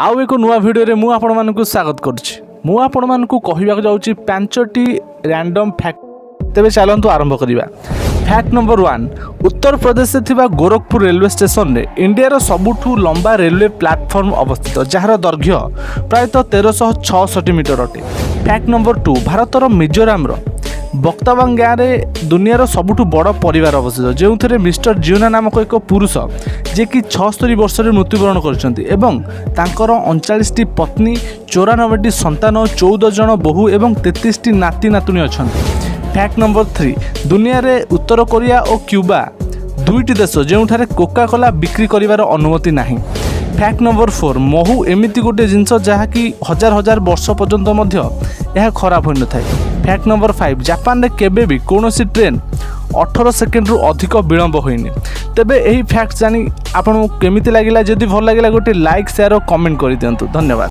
आउ एक नुआ भिडियो मु आपण मानकु स्वागत करुछि। मु आपण मानकु कहिबा जाउछि 5टी रैंडम फैक्ट। तेबे चलंतु आरंभ करिबा। फैक्ट नंबर 1, उत्तर प्रदेश थिबा गोरखपुर रेलवे स्टेशन रे इंडिया सबुठु लंबा रेलवे प्लेटफॉर्म अवस्थित जार दैर्घ्य प्रायतः 1366 मीटर अटे। फैक्ट नंबर 2, भारतर मिजोराम बक्तावांग गाँव में दुनियार सबुठु बड़ परिवार अवस्थित जो थे मिस्टर जियोना नामक एक पुरुष जे कि 76 वर्ष मृत्युवरण कर 39टी पत्नी 94टी संतान 14 जन बोहू और 33टी नाती नातुणी अच्छा। फैक्ट नंबर 3, दुनिया रे उत्तर कोरिया और क्यूबा दुईटी देश जो कोका कोला बिक्री करिवार अनुमति नहीं। फैक्ट नंबर 4, महू एमिति गोटे जिनस जहाँकि हजार हजार वर्ष पर्यंत यह खराब हो न थाए। फैक्ट नंबर 5, जापान रे केबे भी कौनसी ट्रेन 18 सेकेंड रु अधिक विलंब होइनी। तेबे यही फैक्ट जानी आपन केमिति लागिला, जदि भल लागिला गोटे लाइक शेयर और कमेंट कर दियंतु। धन्यवाद।